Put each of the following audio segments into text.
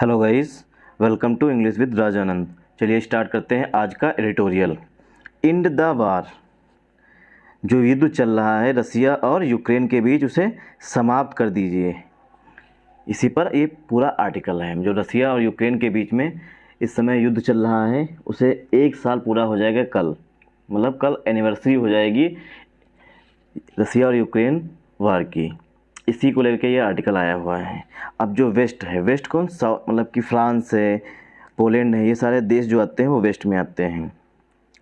Hello guys, welcome to English with Rajanand. चलिए start करते हैं आज का एडिटोरियल। इंड द वार, जो युद्ध चल रहा है रसिया और यूक्रेन के बीच, उसे समाप्त कर दीजिए। इसी पर ये पूरा आर्टिकल है। जो रसिया और यूक्रेन के बीच में इस समय युद्ध चल रहा है, उसे 1 साल पूरा हो जाएगा कल, मतलब कल एनिवर्सरी हो जाएगी रसिया और यूक्रेन वार की। इसी को लेकर ये आर्टिकल आया हुआ है। अब जो वेस्ट है, वेस्ट कौन सा, मतलब कि फ्रांस है, पोलैंड है, ये सारे देश जो आते हैं वो वेस्ट में आते हैं।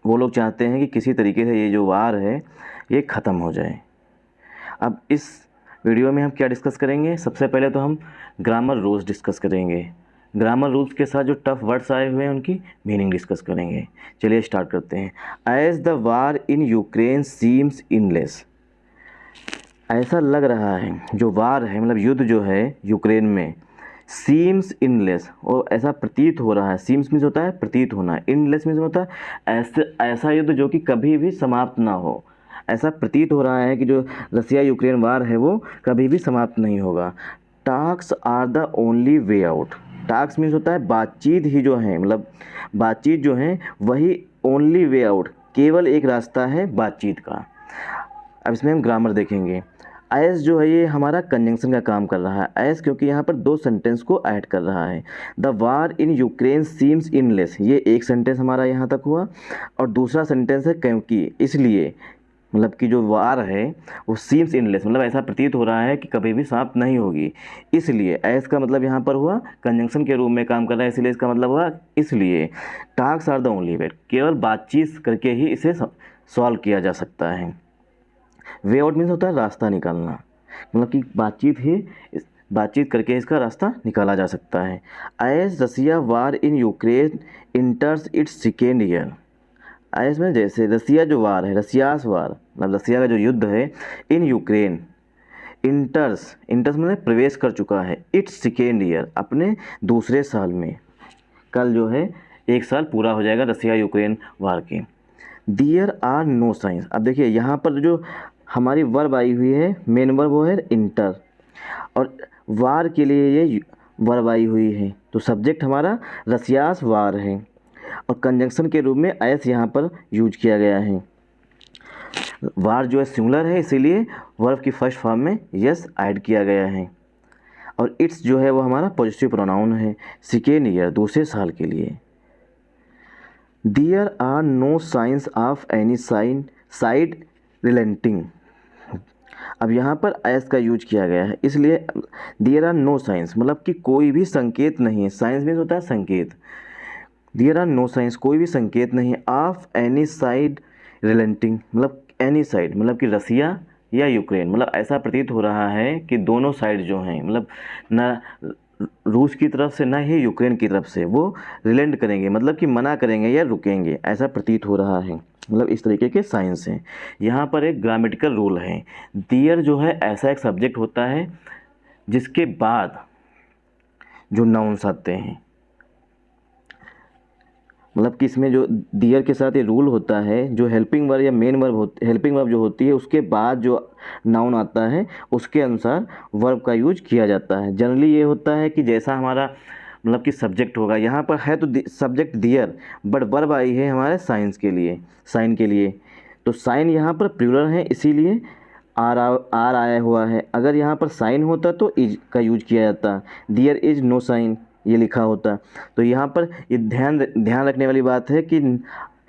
वो लोग चाहते हैं कि किसी तरीके से ये जो वार है ये ख़त्म हो जाए। अब इस वीडियो में हम क्या डिस्कस करेंगे? सबसे पहले तो हम ग्रामर रूल्स डिस्कस करेंगे। ग्रामर रूल्स के साथ जो टफ वर्ड्स आए हुए हैं उनकी मीनिंग डिस्कस करेंगे। चलिए स्टार्ट करते हैं। As the war in Ukraine seems endless, ऐसा लग रहा है जो वार है, मतलब युद्ध जो है यूक्रेन में, सीम्स इनलेस, और ऐसा प्रतीत हो रहा है। सीम्स मीन्स होता है प्रतीत होना, इनलेस मीन्स होता है ऐसा युद्ध जो कि कभी भी समाप्त ना हो। ऐसा प्रतीत हो रहा है कि जो रसिया यूक्रेन वार है वो कभी भी समाप्त नहीं होगा। Talks are the only way out. Talks means होता है बातचीत ही जो है, मतलब बातचीत जो है वही ओनली वे आउट, केवल एक रास्ता है बातचीत का। अब इसमें हम ग्रामर देखेंगे। एज जो है ये हमारा कंजंक्शन का काम कर रहा है। एज क्योंकि यहाँ पर दो सेंटेंस को ऐड कर रहा है। The war in Ukraine seems endless, ये एक सेंटेंस हमारा यहाँ तक हुआ। और दूसरा सेंटेंस है क्योंकि, इसलिए, मतलब कि जो वार है वो सीम्स इनलेस, मतलब ऐसा प्रतीत हो रहा है कि कभी भी समाप्त नहीं होगी। इसलिए एज का मतलब यहाँ पर हुआ कंजंक्शन के रूप में काम कर रहा है, इसलिए इसका मतलब हुआ इसलिए। Talks are the only way, केवल बातचीत करके ही इसे सॉल्व किया जा सकता है। वे आउट मीन्स होता है रास्ता निकालना, मतलब कि बातचीत करके इसका रास्ता निकाला जा सकता है। As Russia war in Ukraine enters its second year, as में जैसे रसिया जो वार है, रसियास वार, मतलब रसिया का जो युद्ध है, इन यूक्रेन इंटर्स मतलब प्रवेश कर चुका है, इट्स सेकेंड ईयर, अपने दूसरे साल में। कल जो है 1 साल पूरा हो जाएगा रसिया यूक्रेन वार की। देयर आर नो साइंस, अब देखिए यहाँ पर जो हमारी वर्ब आई हुई है, मेन वर्ब वो है इंटर, और वार के लिए ये वर्ब आई हुई है, तो सब्जेक्ट हमारा रसियास वार है, और कंजंक्शन के रूप में एस यहाँ पर यूज किया गया है। वार जो है सिंगुलर है, इसीलिए वर्ब की फर्स्ट फॉर्म में यस ऐड किया गया है। और इट्स जो है वो हमारा पॉजिटिव प्रोनाउन है, सेकेंड ईयर, दूसरे साल के लिए। There are no signs of any side relenting, अब यहाँ पर एस का यूज किया गया है, इसलिए देयर आर नो साइंस, मतलब कि कोई भी संकेत नहीं है। साइंस मीन्स होता है संकेत। देयर आर नो साइंस, कोई भी संकेत नहीं है। ऑफ एनी साइड रिलेंटिंग, मतलब एनी साइड, मतलब कि रसिया या यूक्रेन, मतलब ऐसा प्रतीत हो रहा है कि दोनों साइड जो हैं, मतलब ना रूस की तरफ से ना ही यूक्रेन की तरफ से वो रिलेंट करेंगे, मतलब कि मना करेंगे या रुकेंगे, ऐसा प्रतीत हो रहा है। मतलब इस तरीके के साइंस हैं। यहाँ पर एक ग्रामेटिकल रूल है। दियर जो है ऐसा एक सब्जेक्ट होता है जिसके बाद जो नाउन्स आते हैं, मतलब कि इसमें जो दियर के साथ ये रूल होता है, जो हेल्पिंग वर्ब या मेन वर्ब हेल्पिंग वर्ब जो होती है उसके बाद जो नाउन आता है उसके अनुसार वर्ब का यूज किया जाता है। जनरली ये होता है कि जैसा हमारा मतलब कि सब्जेक्ट होगा, यहाँ पर है तो सब्जेक्ट दियर, बट वर्ब आई है हमारे साइन के लिए, तो साइन यहाँ पर प्लूरल है, इसीलिए आर आया हुआ है। अगर यहाँ पर साइन होता तो इज का यूज किया जाता, दियर इज नो साइन ये लिखा होता। तो यहाँ पर ये ध्यान रखने वाली बात है कि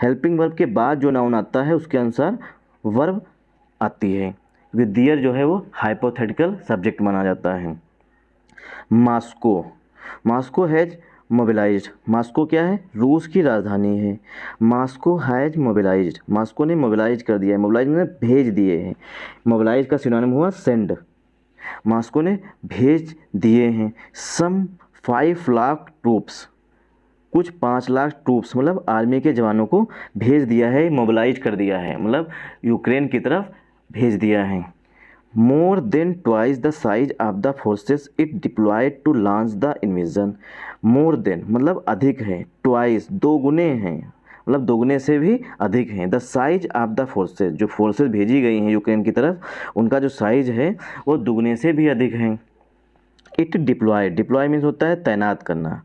हेल्पिंग वर्ब के बाद जो नाउन आता है उसके अनुसार वर्ब आती है, क्योंकि दियर जो है वो हाइपोथेटिकल सब्जेक्ट माना जाता है। मास्को हैज मोबिलाइज्ड, मास्को क्या है? रूस की राजधानी है। मास्को हैज मोबिलाइज्ड, मास्को ने मोबिलाइज कर दिया है, मोबिलाइज ने भेज दिए हैं। मोबिलाइज का सिनोनिम हुआ सेंड, मास्को ने भेज दिए हैं। सम 5 लाख ट्रूप्स, कुछ 5 लाख ट्रूप्स मतलब आर्मी के जवानों को भेज दिया है, मोबिलाइज कर दिया है, मतलब यूक्रेन की तरफ भेज दिया है। More than twice the size of the forces it deployed to launch the invasion. More than मतलब अधिक है, ट्वाइस दो गुने हैं, मतलब दोगुने से भी अधिक हैं। The size of the forces, जो फोर्सेस भेजी गई हैं यूक्रेन की तरफ, उनका जो साइज है वो दुगने से भी अधिक है। इट डिप्लॉय, डिप्लॉय मीन्स होता है तैनात करना।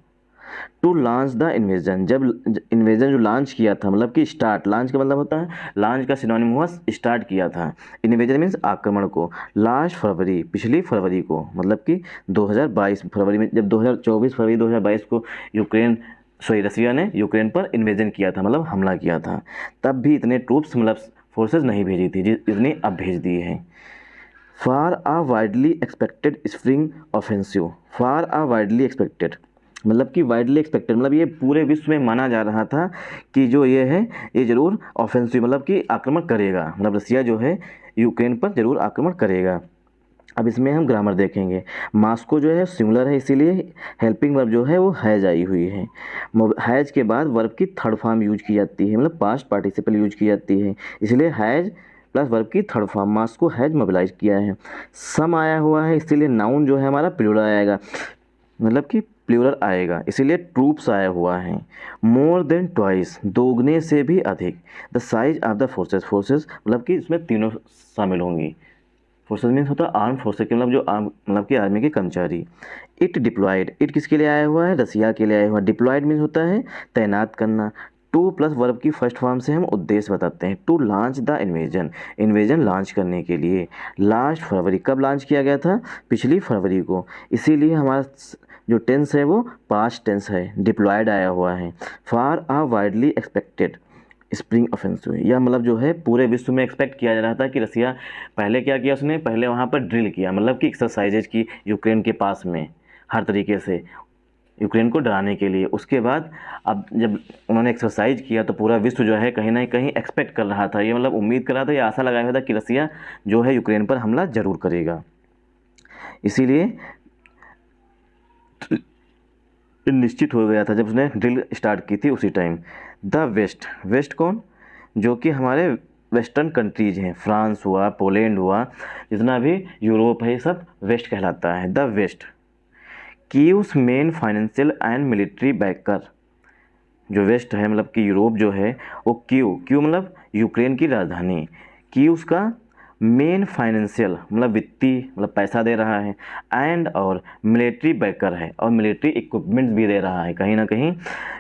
टू लॉन्च द इन्वेजन, जब इन्वेजन जो लॉन्च किया था मतलब कि स्टार्ट, लॉन्च का मतलब होता है, लॉन्च का सिनोनिम हुआ स्टार्ट किया था, इन्वेजन मीन्स आक्रमण को, लास्ट फरवरी, पिछली फरवरी को, मतलब कि 2022 फरवरी में, जब 2024 फरवरी 2022 को रसिया ने यूक्रेन पर इन्वेजन किया था, मतलब हमला किया था, तब भी इतने ट्रूप्स मतलब फोर्सेस नहीं भेजी थी जितनी अब भेज दी है। For uh widely expected spring offensive, for uh widely expected मतलब कि वाइडली एक्सपेक्टेड मतलब ये पूरे विश्व में माना जा रहा था कि जो ये है ये ज़रूर ऑफेंसिव मतलब कि आक्रमण करेगा, मतलब रसिया जो है यूक्रेन पर ज़रूर आक्रमण करेगा। अब इसमें हम ग्रामर देखेंगे। मास्को जो है सिंगुलर है, इसीलिए हेल्पिंग वर्ब जो है वो हैज आई हुई है। हैज के बाद वर्ब की थर्ड फॉर्म यूज की जाती है, मतलब पास्ट पार्टिसिपल यूज की जाती है, इसलिए हैज प्लस वर्ब की third form, Moscow has mobilize किया है। सम आया हुआ है, इसीलिए नाउन जो है हमारा प्लूरल आएगा, मतलब कि प्लूरल आएगा, इसीलिए ट्रूप्स आया हुआ है। मोर देन ट्वाइस, दोगुने से भी अधिक। The size of the forces, forces मतलब कि इसमें तीनों शामिल होंगी। फोर्सेस मीन्स होता है आर्म फोर्सेस के मतलब जो मतलब कि आर्मी के कर्मचारी। इट डिप्लॉयड, इट किसके लिए आया हुआ है, रसिया के लिए आया हुआ है। डिप्लॉयड मीन्स होता है तैनात करना। टू प्लस वर्ब की फर्स्ट फॉर्म से हम उद्देश्य बताते हैं। To launch the invasion, invasion launch करने के लिए। लास्ट फरवरी, कब लॉन्च किया गया था, पिछली फरवरी को, इसीलिए हमारा जो टेंस है वो पास्ट टेंस है, डिप्लॉयड आया हुआ है। For uh widely expected spring offensive, यह मतलब जो है पूरे विश्व में एक्सपेक्ट किया जा रहा था कि रसिया पहले क्या किया उसने, पहले वहाँ पर ड्रिल किया मतलब कि एक्सरसाइजेज की यूक्रेन के पास में हर तरीके से यूक्रेन को डराने के लिए। उसके बाद अब जब उन्होंने एक्सरसाइज किया तो पूरा विश्व जो है कहीं ना कहीं एक्सपेक्ट कर रहा था, ये मतलब उम्मीद कर रहा था, ये आशा लगाया हुआ था कि रसिया जो है यूक्रेन पर हमला जरूर करेगा। इसीलिए निश्चित हो गया था जब उसने ड्रिल स्टार्ट की थी उसी टाइम। द वेस्ट, वेस्ट कौन, जो कि हमारे वेस्टर्न कंट्रीज हैं, फ्रांस हुआ, पोलैंड हुआ, जितना भी यूरोप है ये सब वेस्ट कहलाता है। The west Kyiv's main financial and military backer, जो वेस्ट है मतलब कि यूरोप जो है वो क्यू मतलब यूक्रेन की राजधानी, कीव्स का मेन फाइनेंशियल मतलब वित्तीय मतलब पैसा दे रहा है, एंड और मिलिट्री बैकर है और मिलिट्री इक्विपमेंट्स भी दे रहा है। कहीं ना कहीं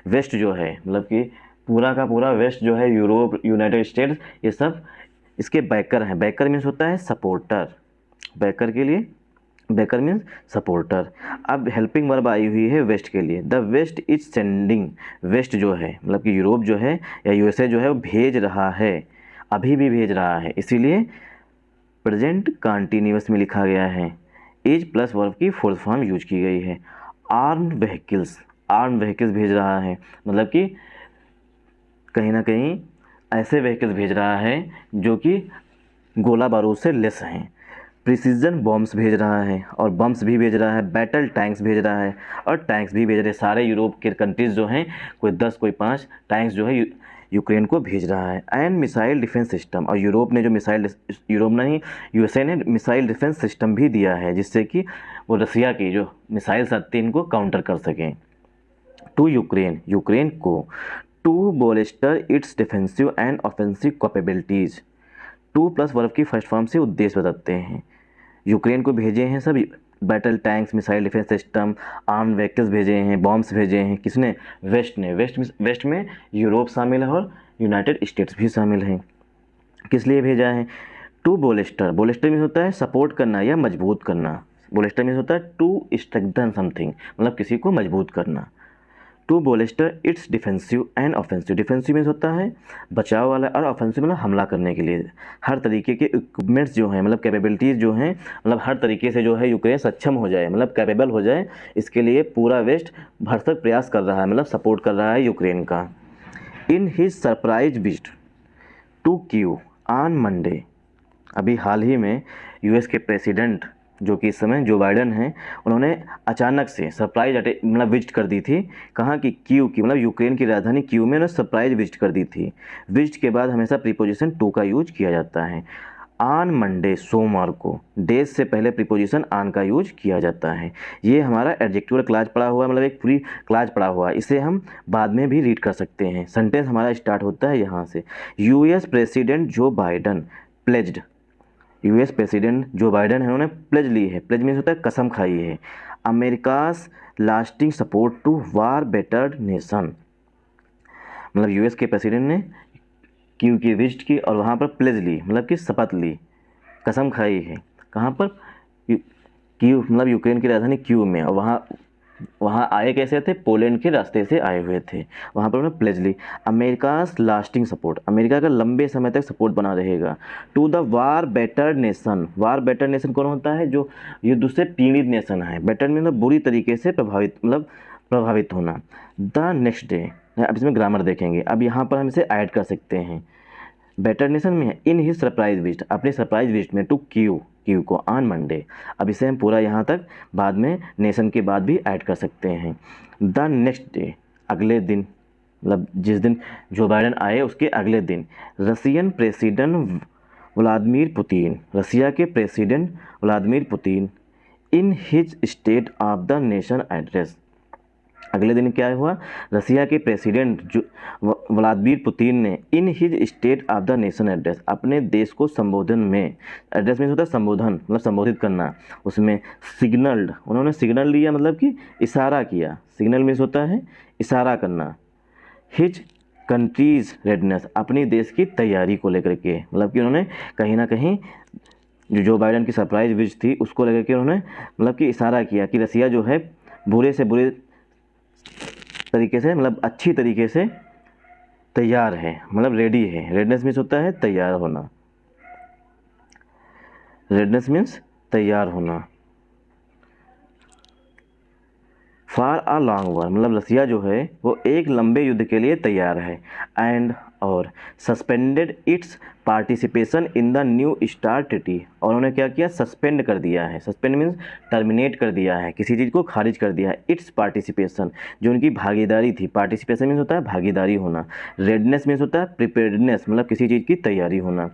वेस्ट जो है मतलब कि पूरा का पूरा वेस्ट जो है यूरोप, यूनाइटेड स्टेट्स, ये सब इसके बैकर हैं। बैकर मीन्स होता है सपोर्टर, बैकर के लिए बैकर मीन्स सपोर्टर। अब हेल्पिंग वर्ब आई हुई है वेस्ट के लिए। The west is sending, west जो है मतलब कि यूरोप जो है या यूएसए जो है वो भेज रहा है, अभी भी भेज रहा है, इसीलिए प्रेजेंट कंटिन्यूअस में लिखा गया है। इज प्लस वर्ब की फोर्थ फॉर्म यूज की गई है। आर्म्ड व्हीकल्स, आर्म्ड व्हीकल्स भेज रहा है मतलब कि कहीं ना कहीं ऐसे व्हीकल्स भेज रहा है जो कि गोला बारूद से लेस हैं। प्रिसीजन बॉम्ब्स भेज रहा है और बम्स भी भेज रहा है। बैटल टैंक्स भेज रहा है और टैंक्स भी भेज रहे हैं। सारे यूरोप के कंट्रीज़ जो हैं कोई 10 कोई 5 टैंक्स जो है यूक्रेन को भेज रहा है। एंड मिसाइल डिफेंस सिस्टम, और यूरोप ने जो मिसाइल, यूरोप नहीं यूएसए ने मिसाइल डिफेंस सिस्टम भी दिया है जिससे कि वो रसिया की जो मिसाइल्स आती हैं इनको काउंटर कर सकें। टू यूक्रेन, यूक्रेन को। To bolster its defensive and offensive capabilities, to plus verb की फर्स्ट फॉर्म से उद्देश्य बताते हैं। यूक्रेन को भेजे हैं सब battle tanks, missile defence system, arm vehicles भेजे हैं, बॉम्ब्स भेजे हैं। किसने, वेस्ट ने। वेस्ट में यूरोप शामिल है और यूनाइटेड स्टेट्स भी शामिल हैं। किस लिए भेजा है, टू बोलेस्टर, बोलेस्टर मीन्स होता है सपोर्ट करना या मजबूत करना। बोलेस्टर मीन्स होता है टू स्ट्रेंथन समथिंग, मतलब किसी को मजबूत करना। To bolster its defensive and offensive, defensive means होता है बचाव वाला और ऑफेंसिव मतलब हमला करने के लिए। हर तरीके के इक्विपमेंट्स जो हैं मतलब कैपेबिलिटीज़ जो हैं मतलब हर तरीके से जो है यूक्रेन सक्षम हो जाए, मतलब कैपेबल हो जाए, इसके लिए पूरा वेस्ट भरसक प्रयास कर रहा है, मतलब सपोर्ट कर रहा है यूक्रेन का। In his surprise visit to Kyiv on Monday, अभी हाल ही में यूएस के प्रेसिडेंट जो कि इस समय जो बाइडन हैं, उन्होंने अचानक से सरप्राइज मतलब विजिट कर दी थी। कहाँ की, कीव की, मतलब यूक्रेन की राजधानी कीव में उन्होंने सरप्राइज विजिट कर दी थी। विजिट के बाद हमेशा प्रीपोजिशन टू का यूज किया जाता है। ऑन मंडे, सोमवार को, डेज से पहले प्रीपोजिशन ऑन का यूज किया जाता है। ये हमारा एडजेक्टिव क्लाज पड़ा हुआ है, मतलब एक पूरी क्लाज पड़ा हुआ है, इसे हम बाद में भी रीड कर सकते हैं। सेंटेंस हमारा स्टार्ट होता है यहाँ से। यूएस प्रेसिडेंट जो बाइडन प्लेज्ड, यूएस प्रेसिडेंट जो बाइडन है उन्होंने प्लेज ली है, प्लेज मीन्स होता है कसम खाई है। America's lasting support to war battered nation, मतलब यूएस के प्रेसिडेंट ने क्यू की विजिट की और वहाँ पर प्लेज ली, मतलब कि शपथ ली, कसम खाई है। कहाँ पर? क्यू, मतलब यूक्रेन की राजधानी क्यू में। और वहाँ आए कैसे थे? पोलैंड के रास्ते से आए हुए थे। वहाँ पर उन्होंने प्लेज ली अमेरिकास लास्टिंग सपोर्ट, अमेरिका का लंबे समय तक सपोर्ट बना रहेगा, to the war battered nation. War battered nation कौन होता है? जो युद्ध से पीड़ित नेशन है। बेटर मतलब बुरी तरीके से प्रभावित होना। द नेक्स्ट डे, अब इसमें ग्रामर देखेंगे। अब यहाँ पर हम इसे ऐड कर सकते हैं। बेटर नेशन में है इन हिज सरप्राइज विजिट, अपने सरप्राइज विजिट में टू क्यू को ऑन मंडे। अब इसे हम पूरा यहाँ तक बाद में नेशन के बाद भी ऐड कर सकते हैं। द नेक्स्ट डे, अगले दिन, मतलब जिस दिन जो बाइडन आए उसके अगले दिन, रसियन प्रेसिडेंट व्लादिमीर पुतिन, रसिया के president Vladimir Putin, in his state of the nation address. अगले दिन क्या हुआ? रसिया के प्रेसिडेंट जो व्लादिमीर पुतिन ने in his state of the nation address, अपने देश को संबोधन में, एड्रेस में होता है संबोधन, मतलब संबोधित करना, उसमें सिग्नल्ड, उन्होंने सिग्नल लिया मतलब कि इशारा किया। सिग्नल मीन्स होता है इशारा करना। हिज कंट्रीज रेडनेस, अपनी देश की तैयारी को लेकर के, मतलब कि उन्होंने कहीं ना कहीं जो बाइडन की सरप्राइज विजिट थी उसको लेकर के उन्होंने मतलब कि इशारा किया कि रसिया जो है बुरे से बुरे तरीके से, मतलब अच्छी तरीके से तैयार है, मतलब रेडी है। रेडनेस मीन्स होता है तैयार होना, रेडनेस मीन्स तैयार होना। फॉर अ लॉन्ग वॉर, मतलब रसिया जो है वो एक लंबे युद्ध के लिए तैयार है। एंड और suspended it's participation in the new start treaty, और उन्होंने क्या किया? सस्पेंड कर दिया है। सस्पेंड मीन्स टर्मिनेट कर दिया है, किसी चीज़ को खारिज कर दिया है। इट्स पार्टिसिपेशन, जो उनकी भागीदारी थी। पार्टिसिपेशन मीन्स होता है भागीदारी होना। रेडनेस मीन्स होता है प्रिपेयर्डनेस, मतलब किसी चीज़ की तैयारी होना।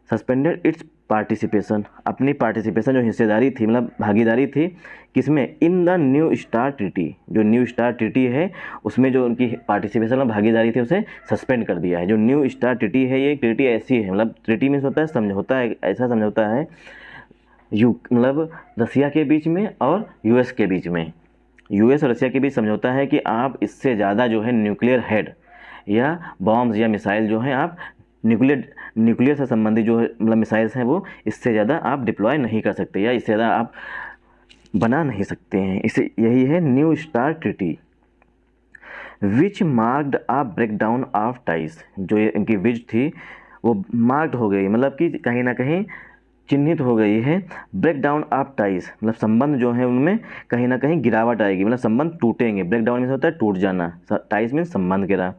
सस्पेंडेड इट्स पार्टिसिपेशन, अपनी पार्टिसिपेशन जो हिस्सेदारी थी, मतलब भागीदारी थी, किसमें? In the new start treaty, जो न्यू स्टार ट्रीटी है उसमें जो उनकी पार्टिसिपेशन और भागीदारी थी उसे सस्पेंड कर दिया है। जो न्यू स्टार ट्रीटी है ये ट्रीटी ऐसी है, मतलब ट्रीटी मीन्स होता है समझौता, है ऐसा समझौता है मतलब रसिया के बीच में और यूएस के बीच में, यूएस और रसिया के बीच समझौता है कि आप इससे ज़्यादा जो है न्यूक्लियर हेड या बॉम्ब्स या मिसाइल जो हैं आप न्यूक्लियर से संबंधित जो मतलब मिसाइल्स हैं वो इससे ज़्यादा आप डिप्लॉय नहीं कर सकते या इससे ज़्यादा आप बना नहीं सकते हैं। इसे यही है new start treaty. Which marked a breakdown of ties, जो ये इनकी विज थी वो मार्क्ड हो गई, मतलब कि कहीं ना कहीं चिन्हित हो गई है। ब्रेकडाउन ऑफ टाइज, मतलब संबंध जो है उनमें कहीं ना कहीं गिरावट आएगी, मतलब संबंध टूटेंगे। ब्रेकडाउन मीन्स होता है टूट जाना, टाइज मीन्स संबंध गिरा।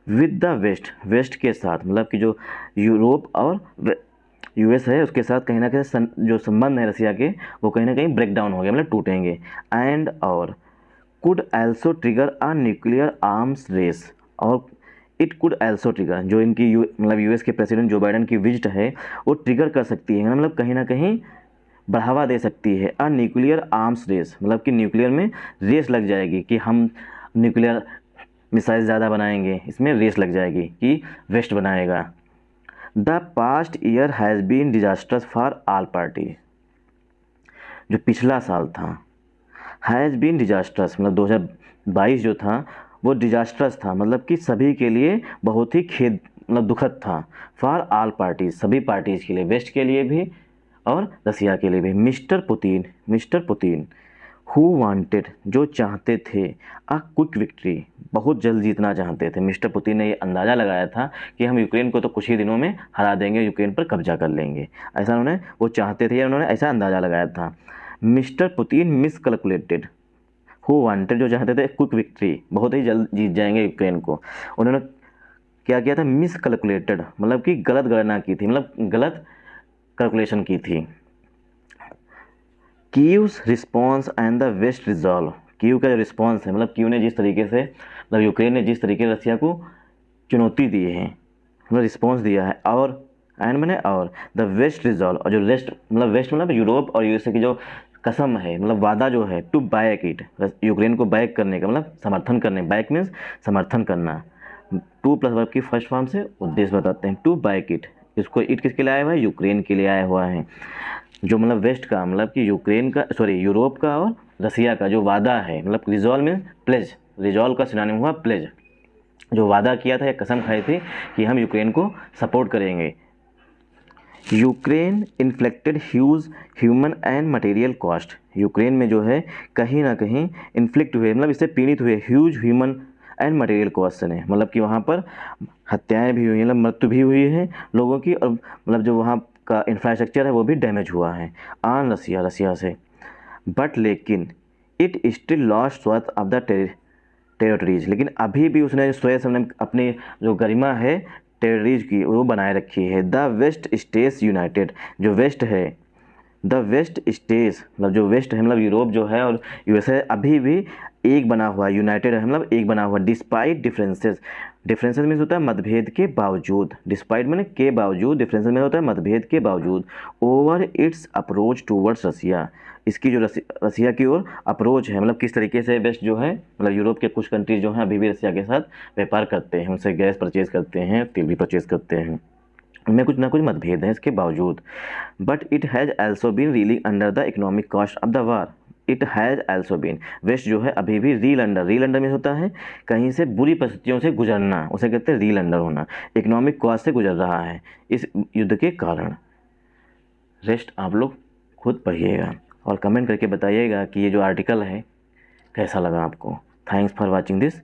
विद द वेस्ट, वेस्ट के साथ, मतलब कि जो यूरोप और यूएस है उसके साथ कहीं ना कहीं जो संबंध है रसिया के वो कहीं ना कहीं ब्रेक डाउन हो गया, मतलब टूटेंगे। एंड और could also trigger a nuclear arms race, और इट कुड एल्सो ट्रिगर, जो इनकी मतलब यूएस के प्रेसिडेंट जो बाइडन की विजिट है वो ट्रिगर कर सकती है, मतलब कहीं ना कहीं बढ़ावा दे सकती है। अ न्यूक्लियर आर्म्स रेस, मतलब कि न्यूक्लियर में रेस लग जाएगी कि हम न्यूक्लियर मिसाइल ज़्यादा बनाएंगे, इसमें रेस लग जाएगी कि वेस्ट बनाएगा। The past year has been disasters for all party, जो पिछला साल था हैज़ बीन डिजास्टर्स, मतलब 2022 जो था वो डिजास्टर्स था, मतलब कि सभी के लिए बहुत ही खेद मतलब दुखद था। फॉर ऑल पार्टीज, सभी पार्टीज़ के लिए, वेस्ट के लिए भी और रसिया के लिए भी। मिस्टर पुतिन हु वांटेड, जो चाहते थे, अ क्विक विक्ट्री, बहुत जल्द जीतना चाहते थे। मिस्टर पुतिन ने ये अंदाज़ा लगाया था कि हम यूक्रेन को तो कुछ ही दिनों में हरा देंगे, यूक्रेन पर कब्जा कर लेंगे, ऐसा उन्होंने वो चाहते थे या उन्होंने ऐसा अंदाज़ा लगाया था। मिस्टर पुतिन मिसकैलकुलेटेड, हु वांटेड, जो चाहते थे क्विक विक्ट्री, बहुत ही जल्द जीत जाएंगे यूक्रेन को, उन्होंने क्या किया था? मिसकैलकुलेटेड, मतलब कि गलत गणना की थी, मतलब गलत कैलकुलेशन की थी। Kyiv's response and the west resolve, Kyiv का जो रिस्पॉन्स है, मतलब कीव ने जिस तरीके से, मतलब यूक्रेन ने जिस तरीके से रसिया को चुनौती दी है, मतलब रिस्पॉन्स दिया है, और एंड मैंने और द वेस्ट रिजॉल्व, और जो वेस्ट मतलब यूरोप और यूएसए की जो कसम है, मतलब वादा जो है, टू बैक इट, यूक्रेन को बैक करने का, मतलब समर्थन करने, बैक मीन्स समर्थन करना। टू प्लस वर्ब की फर्स्ट फॉर्म से उद्देश्य बताते हैं, टू बैक इट, इसको इट किसके लिए आया हुआ है? यूक्रेन के लिए आया हुआ है। जो मतलब वेस्ट का, मतलब कि यूक्रेन का, सॉरी यूरोप का और रसिया का जो वादा है, मतलब रिजॉल्व में प्लेज, रिजॉल्व का सिनोनिम हुआ प्लेज, जो वादा किया था या कसम खाई थी कि हम यूक्रेन को सपोर्ट करेंगे। Ukraine inflicted huge human and material cost, Ukraine में जो है कहीं ना कहीं इन्फ्लिक्ट हुए, मतलब इससे पीड़ित हुए, huge human and material cost ने, मतलब कि वहाँ पर हत्याएं भी हुई हैं, मतलब मृत्यु भी हुई है लोगों की, और मतलब जो वहाँ का इंफ्रास्ट्रक्चर है वो भी डैमेज हुआ है ऑन रसिया, रसिया से। बट लेकिन it still lost swath of the territories, लेकिन अभी भी उसने स्वयं ने अपनी जो गरिमा है टेरिटरीज की वो बनाए रखी है। द वेस्ट स्टेट्स यूनाइटेड, जो वेस्ट है, द वेस्ट स्टेट्स मतलब जो वेस्ट है, मतलब यूरोप जो है और यूएसए अभी भी एक बना हुआ है, यूनाइटेड है, मतलब एक बना हुआ, डिस्पाइट डिफरेंसेस, डिफरेंसेस में होता है मतभेद के बावजूद, डिस्पाइट मैंने के बावजूद, डिफरेंसेस में होता है मतभेद के बावजूद, ओवर इट्स अप्रोच टूवर्ड्स रसिया, इसकी जो रसिया की ओर अप्रोच है, मतलब किस तरीके से वेस्ट जो है, मतलब यूरोप के कुछ कंट्रीज जो हैं अभी भी रसिया के साथ व्यापार करते हैं, उनसे गैस परचेज करते हैं, तेल भी परचेज करते हैं, उनमें कुछ ना कुछ मतभेद है इसके बावजूद। But it has also been reeling under the economic cost of the war, it has also been, West जो है अभी भी रील अंडर में होता है कहीं से बुरी परिस्थितियों से गुजरना, उसे कहते हैं रील अंडर होना, इकोनॉमिक कॉस्ट से गुजर रहा है इस युद्ध के कारण। रेस्ट आप लोग खुद पढ़िएगा और कमेंट करके बताइएगा कि ये जो आर्टिकल है कैसा लगा आपको। Thanks for watching this.